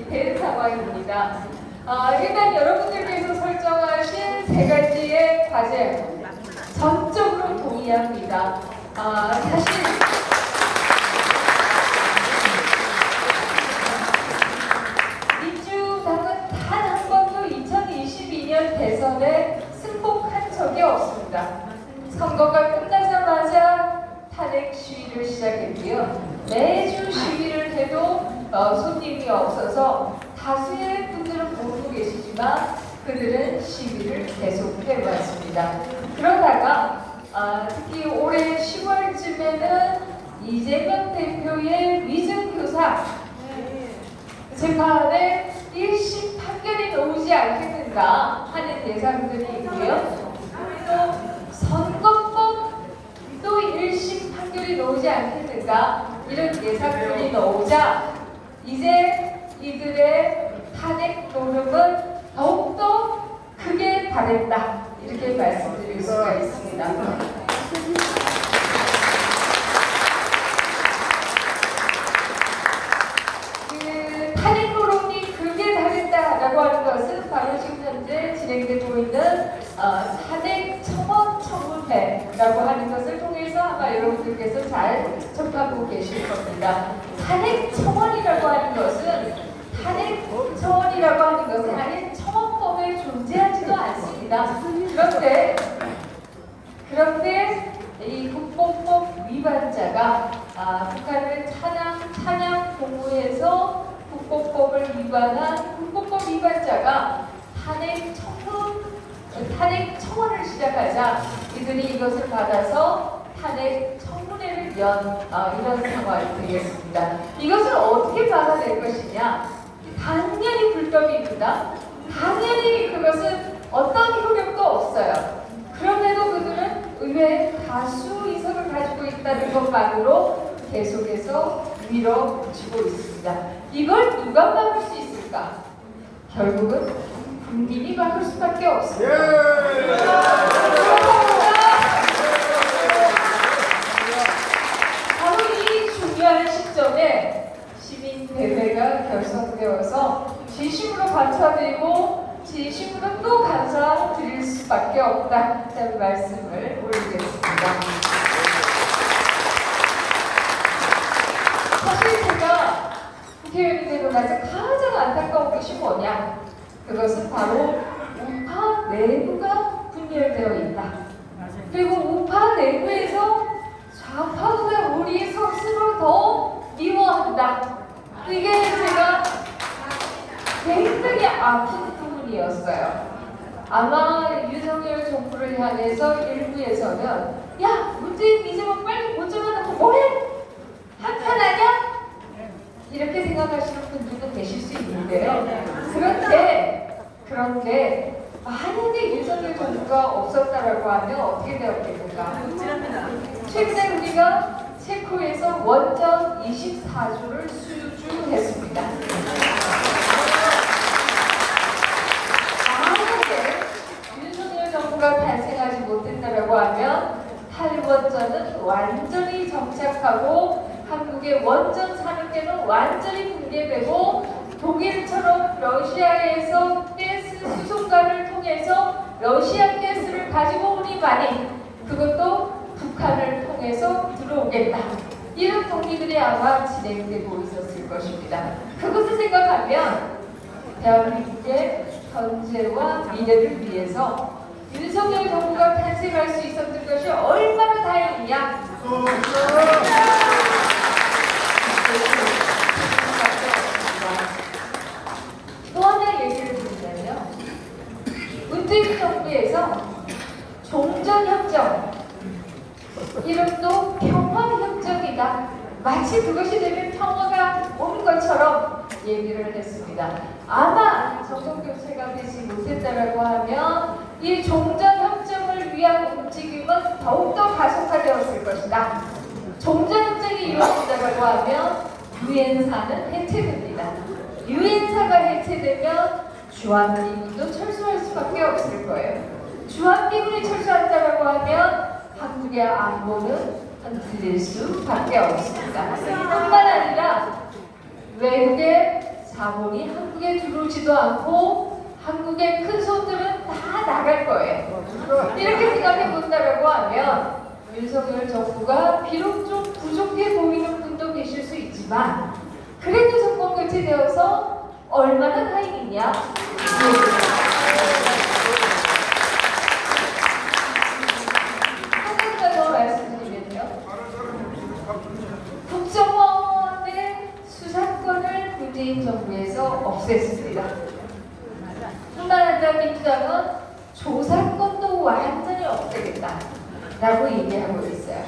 된 상황입니다. 일단 여러분들께서 설정하신 세 가지의 과제 전적으로 동의합니다. 사실 민주당은 단 한 번도 2022년 대선에 승복한 적이 없습니다. 선거가 끝나자마자 탄핵 시위를 시작했고요. 매주 시위를 해도 손님이 없어서 다수의 분들은 모르고 계시지만 그들은 시위를 계속해 왔습니다. 그러다가 특히 올해 10월쯤에는 이재명 대표의 위증교사 재판에 1심 판결이 나오지 않겠는가 하는 예상들이 있고요. 또 선거법도 1심 판결이 나오지 않겠는가 이런 예상들이 나오자 이제 이들의 탄핵 노력은 더욱더 크게 바랬다 이렇게 말씀드릴 수가 있습니다. 탄핵 노력이 크게 바랬다라고 하는 것은 바로 지금 현재 진행되고 있는 탄핵 청원 청문회라고 하는 것을 통해서 아마 여러분들께서 잘 접하고 계실 겁니다. 탄핵 청원이라고 하는 것은 아예 청원법에 존재하지도 않습니다. 그런데 이 국보법 위반자가 북한을 찬양 공모해서 국보법을 위반한 국보법 위반자가 탄핵 청원을 시작하자 이들이 이것을 받아서 탄핵 청문회를 연 이런 상황이 되겠습니다. 이것을 어떻게 막아낼 것이냐? 당연히 불법입니다. 당연히 그것은 어떤 효력도 없어요. 그럼에도 그들은 의회에 다수 의석을 가지고 있다는 것만으로 계속해서 밀어붙이고 있습니다. 이걸 누가 막을 수 있을까? 결국은 국민이 막을 수밖에 없습니다. 바로 이 중요한 시점에 시민대회가 결성되어서 진심으로 감사드리고 진심으로 또 감사드릴 수밖에 없다는 말씀을 올리겠습니다. 사실 제가 국회의원이 되고 나서 가장 안타까운 것이 뭐냐? 그것은 바로 우파 내부가 분열되어 있다. 그리고 우파 내부에서 좌파가 우리 스스로 더 미워한다. 이게 제가 굉장히 아픈 부분이었어요. 아마 윤석열 정부를 향해서 일부에서는 야, 문재인 이재명 빨리 고쳐놓고 뭐해? 한판하냐? 이렇게 생각하시는 분들도 계실 수 있는데요. 그런데 만약에 윤석열 정부가 없었다라고 하면 어떻게 되었겠는가? 최근에 우리가 체코에서 원전 24조를 수주했습니다. 만약에 윤석열 정부가 탄생하지 못했다라고 하면 탈원전은 완전히 정착하고 한국의 원전 산업계는 완전히 붕괴되고 독일처럼 러시아에서 가스 수송관을 통해서 러시아 가스를 가지고 오니만이 그것도 북한을 통해서 들어오겠다. 이런 동기들이 아마 진행되고 있었을 것입니다. 그것을 생각하면 대한민국의 현재와 미래를 위해서 윤석열 정부가 탄생할 수 있었던 것이 얼마나 다행이냐. 또 하나 얘기를 드리면요. 문재인 정부에서 종전협정, 이름도 평화협정이다. 마치 그것이 되면 평화가 오는 것처럼 얘기를 했습니다. 아마 정권교체가 되지 못했다라고 하면 이 종전협정을 위한 움직임은 더욱더 가속화되었을 것이다. 종전협정이 이루어진다고 하면 유엔사는 해체됩니다. 유엔사가 해체되면 주한미군도 철수할 수밖에 없을 거예요. 주한미군이 철수한다고 하면 한국의 안보는 흔들릴 수밖에 없습니다. 뿐만 아니라 외국의 자본이 한국에 들어오지도 않고 한국의 큰 손들은 다 나갈 거예요. 이렇게 생각해 본다라고 하면 윤석열 정부가 비록 좀 부족해 보이는 분도 계실 수 있지만 그래도 정권 교체되어서 얼마나 다행이냐. 한 가지만 더 말씀드리면요. 국정원의 수사권을 문재인 정부에서 없앴습니다. 한나라당민주당은 조사권도 완전히 없애겠다라고 얘기하고 있어요.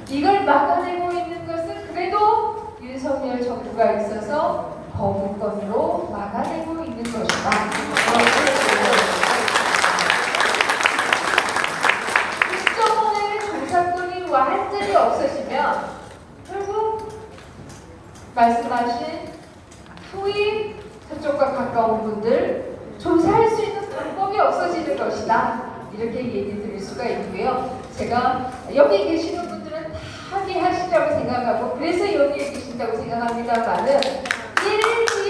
이걸 막아내고 있는 것은 그래도 윤석열 정부가 있어서 거부권으로 막아내고 있는 것이다. 국정원의 조사권이 완전히 없어지면 결국 말씀하신 후임 저쪽과 가까운 분들 조사할 수 있는 방법이 없어지는 것이다. 이렇게 얘기 드릴 수가 있고요. 제가 여기 계시는 분들은 다 합의하시라고 생각하고 그래서 여기에 계신다고 생각합니다만은 일일이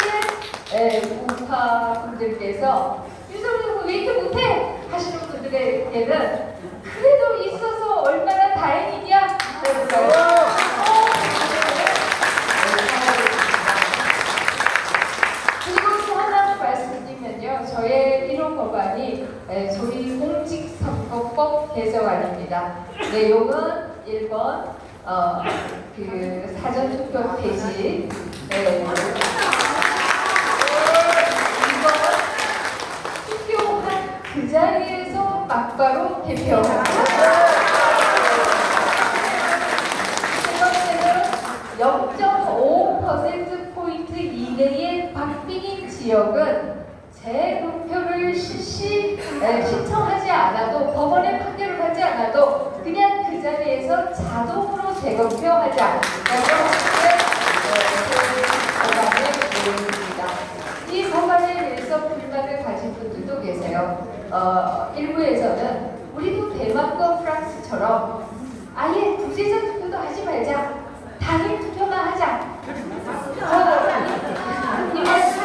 우파 분들께서 윤석열 왜 이렇게 못해? 하시는 분들에게는 그래도 있어서 얼마나 다행이냐? 그리고 또 하나만 말씀드리면요. 저의 1호 법안이 소위 공직선거법 개정안입니다. 내용은 1번 그 사전투표 폐지, 2번 투표한 그 자리에서 막바로 개표하고, 세 번째는 0.5%포인트 이내의 박빙인 지역은 재투표를 신청하지 않아도 법원의 판결을 받지 않아도 그냥 그 자리에서 자동으로 재검표하자. 법안의 내용입니다. 이 법안에 대해서 불만을 가진 분들도 계세요. 일부에서는 우리도 대만과 프랑스처럼 아예 부재자 투표도 하지 말자. 단일 투표만 하자. 이 말씀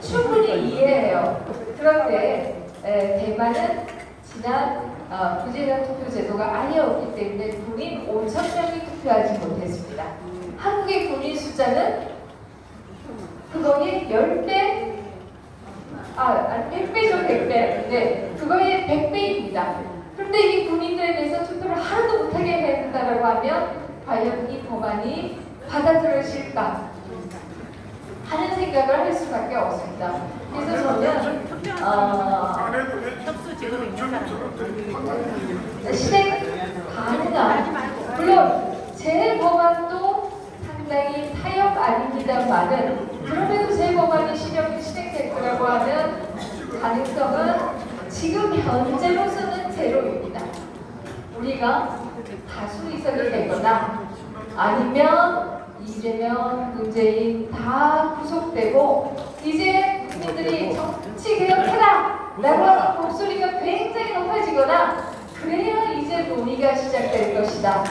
충분히 이해해요. 그런데 대만은 지난 부재자 투표 제도가 아예 없기 때문에 군인 5,000명이 투표하지 못했습니다. 한국의 군인 숫자는 그거의 10배, 100배죠, 100배. 네, 그거의 100배입니다. 그런데 이 군인들에 대해서 투표를 하나도 못하게 해야 된다고 하면 과연 이 법안이 받아들여질까 하는 생각을 할 수밖에 없습니다. 그래서 저는 실행 가능한, 물론 제 법안도 상당히 타협 아닙니다만은 그럼에도 제 법안이 실행될 거라고 하는 가능성은 지금 현재로서는 제로입니다. 우리가 다수 의석이 되거나 아니면 이재명, 문재인 다 구속되고 이제 국민들이 정치 개혁해라 라고 하는 목소리가 굉장히 높아지거나 그래야 이제 논의가 시작될 것이다.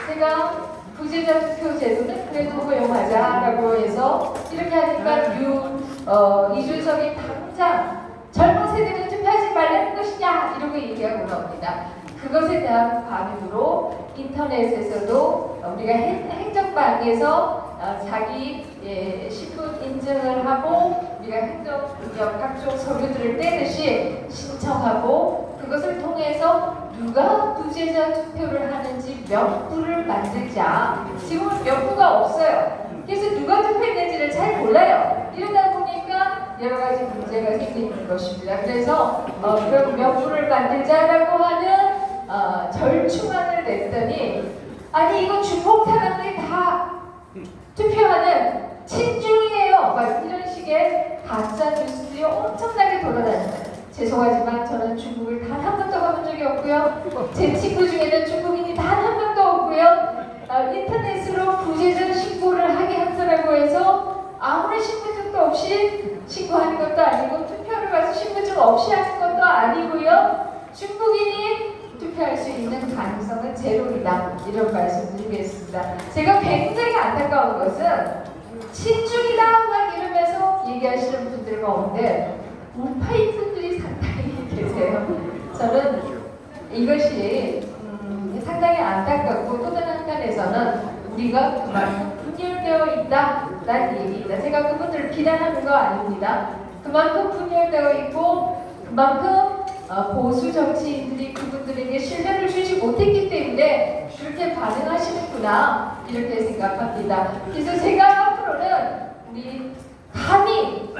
제가 부재자 투표 제도는 그래도 허용하자라고 해서 이렇게 하니까 이준석이 당장 젊은 세대는 투표하지 말라는 것이냐 이렇게 얘기하고 나옵니다. 그것에 대한 반응으로 인터넷에서도 우리가 행정방에서 자기 신분 인증을 하고 우리가 행정력 각종 서류들을 떼듯이 신청하고 그것을 통해서 누가 부재자 투표를 하는지 명부를 만들자. 지금은 명부가 없어요. 그래서 누가 투표했는지를 잘 몰라요. 이러다 보니까 여러 가지 문제가 생기는 것입니다. 그래서 그런 명부를 만들자라고 하는 절충안을 냈더니 아니 이거 중국 사람들이 다 투표하는 친중이에요. 막 이런 식의 가짜 뉴스들이 엄청나게 돌아다닙니다. 죄송하지만 저는 중국을 단 한 번도 가본 적이 없고요. 제 친구 중에는 중국인이 단 한 번도 없고요. 인터넷으로 부재자 신고를 하게 한다라고 해서 아무리 신분증도 없이 신고하는 것도 아니고 투표를 가서 신분증 없이 하는 것도 아니고요. 중국인이 투표할 수 있는 가능성은 제로이다. 이런 말씀드리겠습니다. 제가 굉장히 안타까운 것은 친중이다 막 이러면서 얘기하시는 분들 가운데 우파인 분들이 상당히 계세요. 저는 이것이 상당히 안타깝고 또 다른 한편에서는 우리가 그만큼 분열되어 있다라는 얘기입니다. 제가 그분들을 비난하는 거 아닙니다. 그만큼 분열되어 있고 그만큼 보수 정치인들이 그분들에게 신뢰를 주지 못했기 때문에 그렇게 반응하시는구나 이렇게 생각합니다. 그래서 제가 앞으로는 우리 감히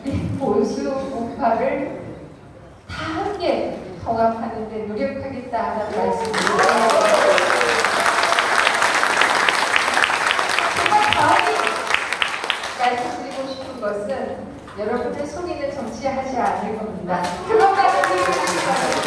우리 보수 우파를 다 함께 통합하는 데 노력하겠다는 말씀드립니다. 정말 감히 말씀드리고 싶은 것은 여러분을 속이는 정치하지 않을 겁니다. 그것만을 드리고 싶어요.